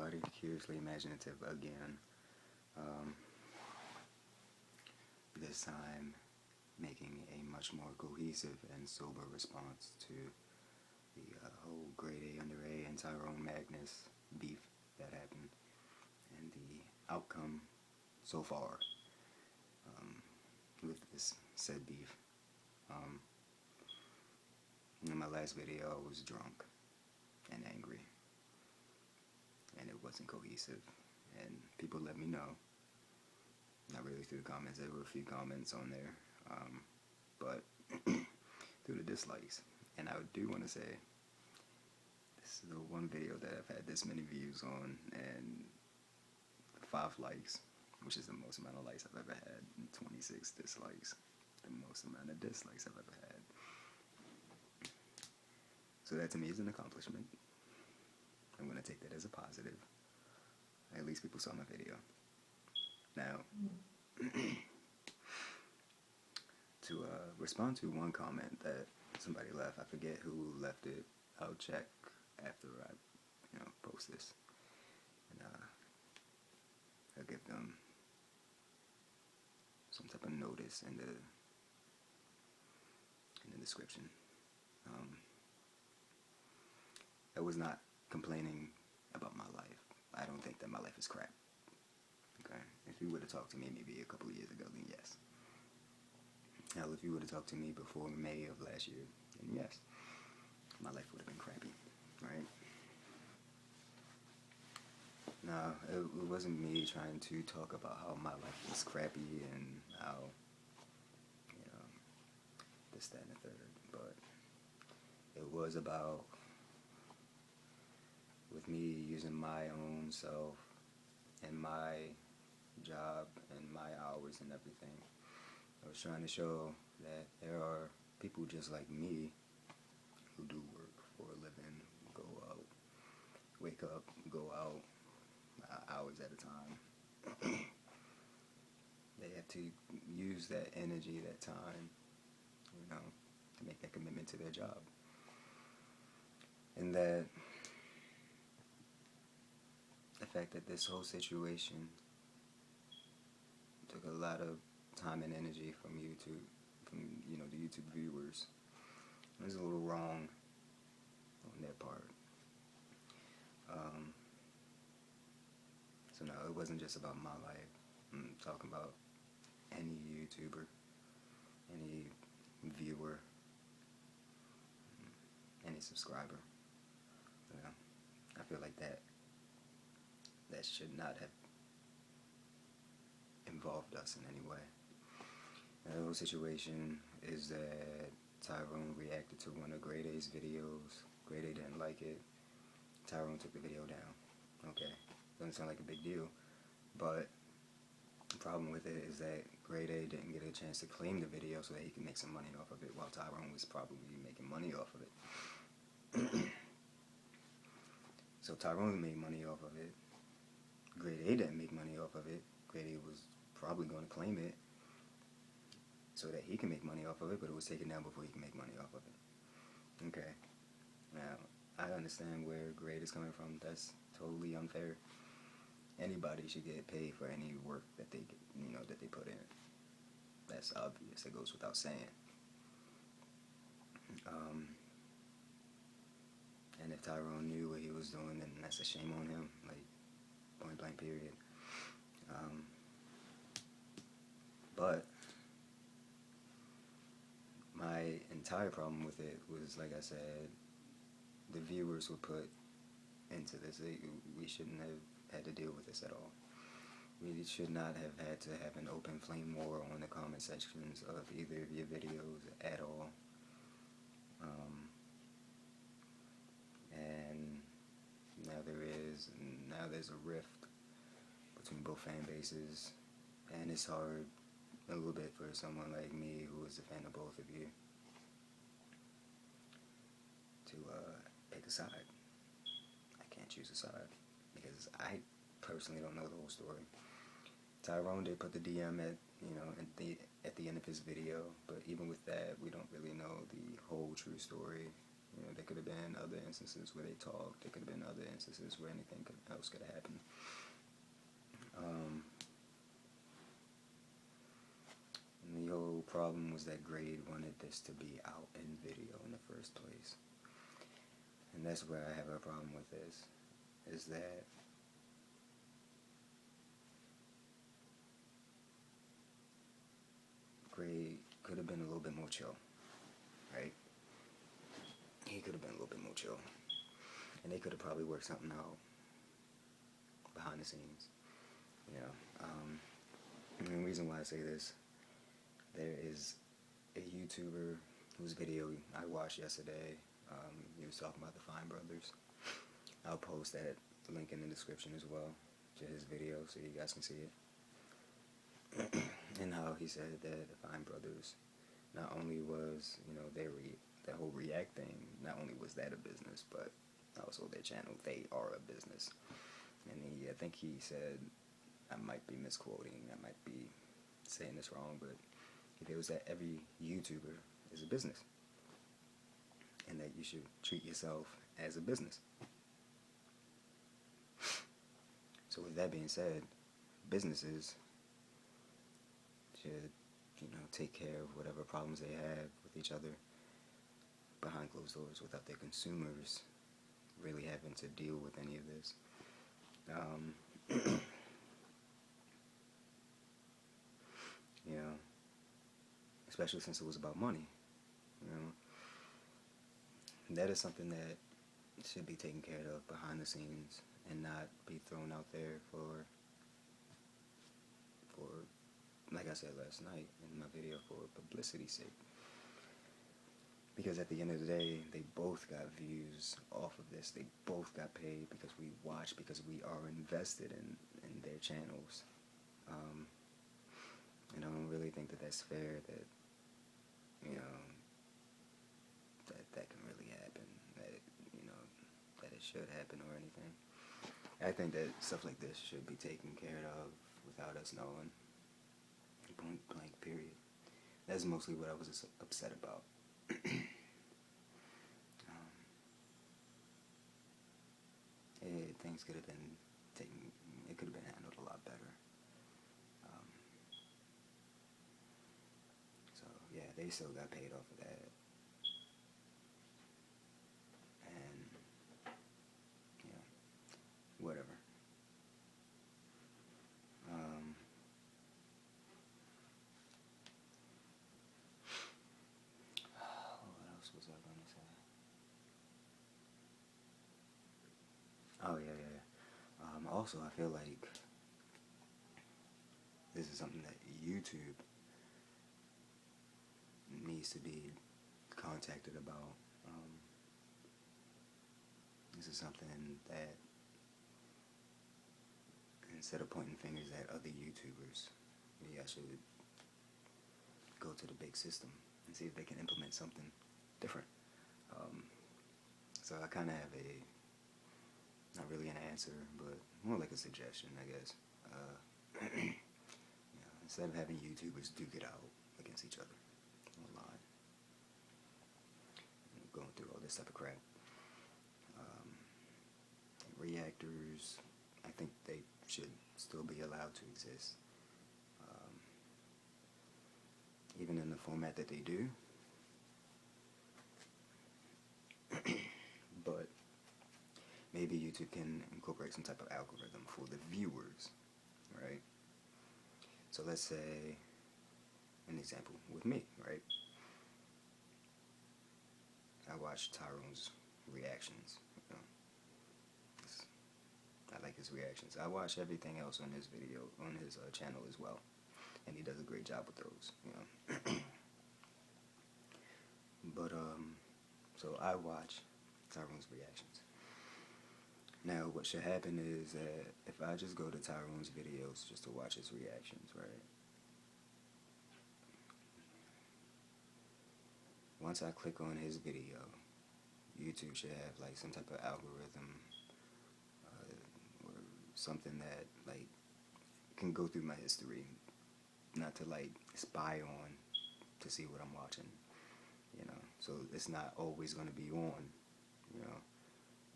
everybody, Hivsey Imaginative again. This time making a much more cohesive and sober response to the whole grade A under A and Tyrone Magnus beef that happened and the outcome so far with this said beef. In my last video I was drunk and angry and it wasn't cohesive, and people let me know, not really through the comments. There were a few comments on there, but through the dislikes. And I do want to say, this is the one video that I've had this many views on and 5 likes, which is the most amount of likes I've ever had, and 26 dislikes, the most amount of dislikes I've ever had. So that to me is an accomplishment. I'm going to take that as a positive. At least people saw my video. Now, to respond to one comment that somebody left, I forget who left it. I'll check after I, post this, and I'll give them some type of notice in the description. I was not complaining about my life. I don't think that my life is crap. Okay? If you would have talked to me maybe a couple of years ago, then yes. Hell, if you would have talked to me before May of last year, then yes, my life would have been crappy, right? No, it wasn't me trying to talk about how my life was crappy and how, this, that, and the third, but it was about, with me using my own self and my job and my hours and everything. I was trying to show that there are people just like me who do work for a living, go out, wake up, go out, hours at a time. They have to use that energy, that time, to make that commitment to their job. And that the fact that this whole situation took a lot of time and energy from YouTube, from the YouTube viewers. It was a little wrong on their part. So no, it wasn't just about my life. I'm talking about any YouTuber, any viewer, any subscriber. I feel like that should not have involved us in any way. The whole situation is that Tyrone reacted to one of Grade A's videos. Grade A didn't like it. Tyrone took the video down. Okay, doesn't sound like a big deal, but the problem with it is that Grade A didn't get a chance to claim the video so that he could make some money off of it, while Tyrone was probably making money off of it. So Tyrone made money off of it. Grade A didn't make money off of it. Grade A was probably going to claim it so that he can make money off of it, but it was taken down before he can make money off of it. Okay. Now, I understand where Grade is coming from. That's totally unfair. Anybody should get paid for any work that they that they put in. That's obvious. It goes without saying. And if Tyrone knew what he was doing, then that's a shame on him. Like, point blank period. But my entire problem with it was, like I said, the viewers were put into this. We shouldn't have had to deal with this at all. We should not have had to have an open flame war on the comment sections of either of your videos at all. And now there's a rift between both fan bases, and it's hard a little bit for someone like me who is a fan of both of you to pick a side. I can't choose a side because I personally don't know the whole story. Tyrone did put the DM at the end of his video, but even with that, we don't really know the whole true story. You know, there could have been other instances where they talked. There could have been other instances where anything else could have happened. And the whole problem was that Grade wanted this to be out in video in the first place. And that's where I have a problem with this, is that Grade could have been a little bit more chill, right? He could have been a little bit more chill. And they could have probably worked something out behind the scenes. You know, and the reason why I say this, there is a YouTuber whose video I watched yesterday. He was talking about the Fine Brothers. I'll post that link in the description as well to his video so you guys can see it. And how he said that the Fine Brothers, not only was, you know, their whole React thing, not only was that a business, but also their channel, they are a business. And I think he said, I might be misquoting, I might be saying this wrong, but it was that every YouTuber is a business, and that you should treat yourself as a business. So with that being said, businesses should, you know, take care of whatever problems they have with each other behind closed doors without their consumers really having to deal with any of this. You know, especially since it was about money, you know. That is something that should be taken care of behind the scenes and not be thrown out there for like I said last night in my video, for publicity's sake. Because at the end of the day, they both got views off of this. They both got paid because we watch, because we are invested in their channels. And I don't really think that that's fair, that, you know, that can really happen, that, you know, that it should happen or anything. I think that stuff like this should be taken care of without us knowing. Point blank, period. That's mostly what I was upset about. Things could have been taken, it could have been handled a lot better. So yeah, they still got paid off of that. And yeah, whatever. What else was I going to say? Oh yeah. Also, I feel like this is something that YouTube needs to be contacted about. This is something that, instead of pointing fingers at other YouTubers, maybe I should go to the big system and see if they can implement something different. So I kind of have not really an answer, but more like a suggestion, I guess. You know, instead of having YouTubers duke it out against each other online, going through all this type of crap, reactors, I think they should still be allowed to exist, even in the format that they do. But maybe YouTube can incorporate some type of algorithm for the viewers, right? So let's say, an example with me, right? I watch Tyrone's reactions. You know, I like his reactions. I watch everything else on his video, on his channel as well, and he does a great job with those. You know, but so I watch Tyrone's reactions. Now, what should happen is that if I just go to Tyrone's videos just to watch his reactions, right? Once I click on his video, YouTube should have like some type of algorithm or something that like can go through my history, not to like spy on to see what I'm watching, you know. So it's not always going to be on, you know.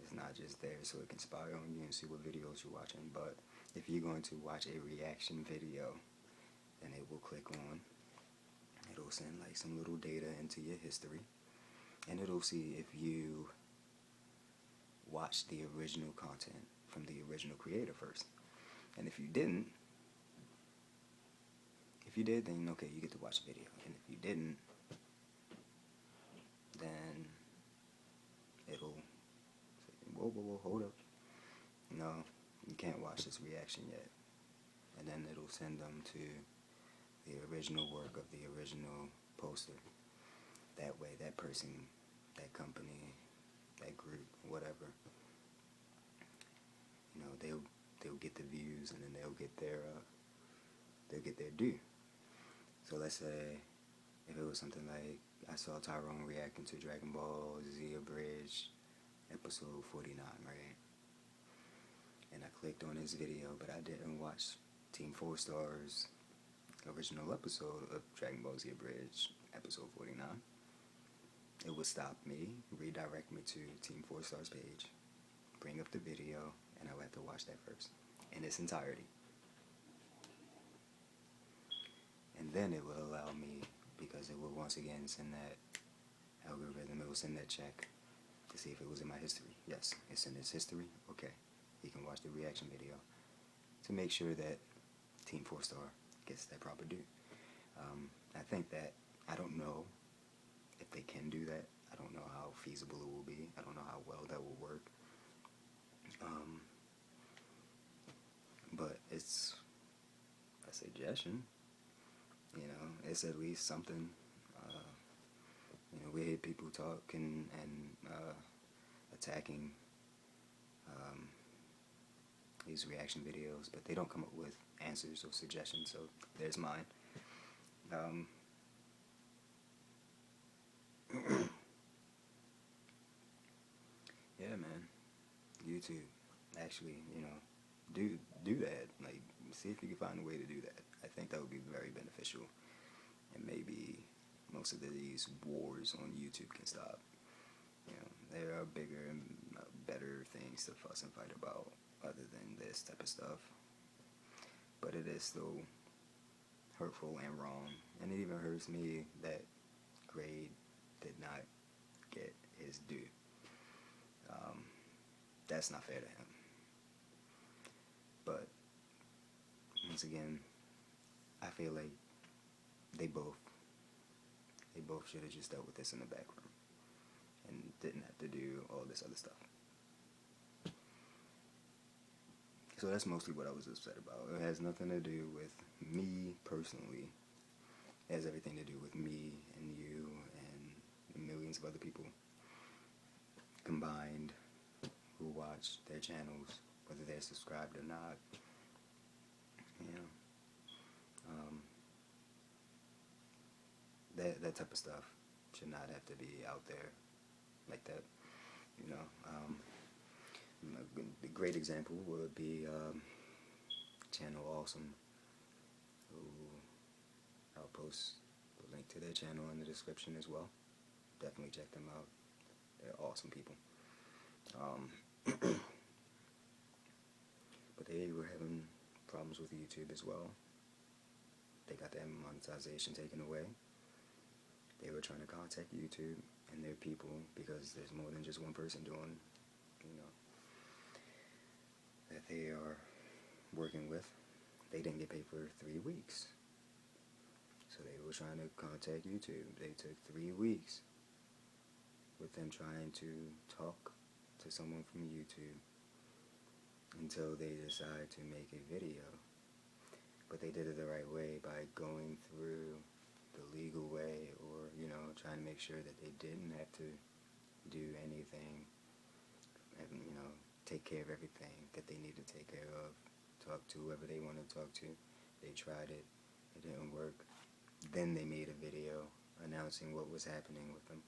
It's not just there so it can spy on you and see what videos you're watching. But if you're going to watch a reaction video, then it will click on. It'll send like some little data into your history, and it'll see if you watched the original content from the original creator first. And if you didn't, if you did, then okay, you get to watch the video. And if you didn't, then it'll say, whoa, hold up. No, you can't watch this reaction yet. And then it'll send them to the original work of the original poster. That way, that person, that company, that group, whatever, you know, they'll get the views, and then they'll get their due. So let's say if it was something like I saw Tyrone reacting to Dragon Ball Z Abridged episode 49, right? And I clicked on his video, but I didn't watch Team 4 Star's original episode of Dragon Ball Z Abridged episode 49. It would stop me, redirect me to Team 4 Star's page, bring up the video, and I would have to watch that first in its entirety. And then it will allow me, because it will once again send that algorithm, it will send that check to see if it was in my history. Yes, it's in his history. Okay, he can watch the reaction video to make sure that Team 4 Star gets that proper due. I think that, I don't know if they can do that. I don't know how feasible it will be. I don't know how well that will work. But it's a suggestion. You know, it's at least something. You know, we hear people talk and attacking these reaction videos, but they don't come up with answers or suggestions, so there's mine. Yeah, man. YouTube, actually, you know, do that. Like, see if you can find a way to do that. I think that would be very beneficial, and maybe most of these wars on YouTube can stop. You know, there are bigger and better things to fuss and fight about other than this type of stuff. But it is still hurtful and wrong, and it even hurts me that Grade did not get his due. That's not fair to him. But once again, I feel like they both should have just dealt with this in the back room and didn't have to do all this other stuff. So that's mostly what I was upset about. It has nothing to do with me personally. It has everything to do with me and you and millions of other people combined who watch their channels, whether they're subscribed or not. You know, that type of stuff should not have to be out there like that. You know, a great example would be Channel Awesome, who I'll post the link to their channel in the description as well. Definitely check them out. They're awesome people. But they were having problems with YouTube as well. They got their monetization taken away. They were trying to contact YouTube and their people, because there's more than just one person doing, you know, that they are working with. They didn't get paid for 3 weeks. So they were trying to contact YouTube. They took 3 weeks with them trying to talk to someone from YouTube until they decide to make a video. But they did it the right way by going through the legal way, or, you know, trying to make sure that they didn't have to do anything and, you know, take care of everything that they need to take care of, talk to whoever they want to talk to. They tried it, it didn't work. Then they made a video announcing what was happening with them.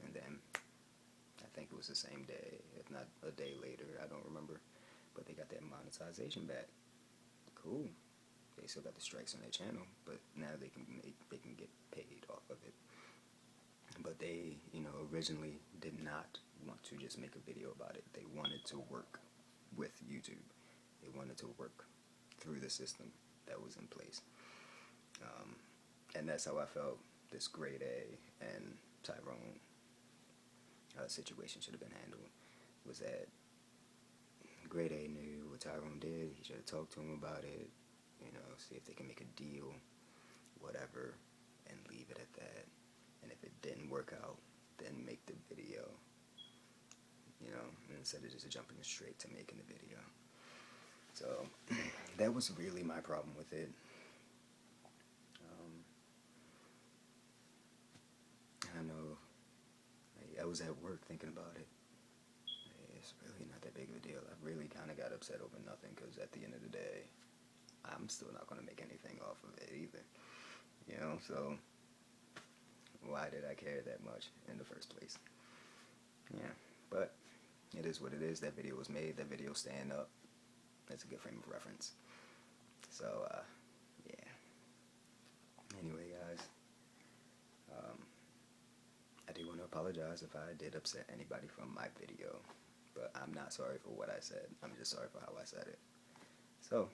And then I think it was the same day, if not a day later, I don't remember, but they got their monetization back. Cool. They still got the strikes on their channel, but now they can get paid off of it. but they, originally did not want to just make a video about it. They wanted to work with YouTube. They wanted to work through the system that was in place. And that's how I felt this grade A and Tyrone situation should have been handled. Was that grade A knew what Tyrone did. He should have talked to him about it, see if they can make a deal, whatever, and leave it at that. And if it didn't work out, then make the video, instead of just jumping straight to making the video. So that was really my problem with it. I know I was at work thinking about it. It's really not that big of a deal. I really kind of got upset over nothing because at the end of the day, I'm still not going to make anything off of it either. So why did I care that much in the first place? Yeah, but it is what it is. That video was made. That video stand up. That's a good frame of reference. So, yeah. Anyway, guys, I do want to apologize if I did upset anybody from my video, but I'm not sorry for what I said. I'm just sorry for how I said it. So,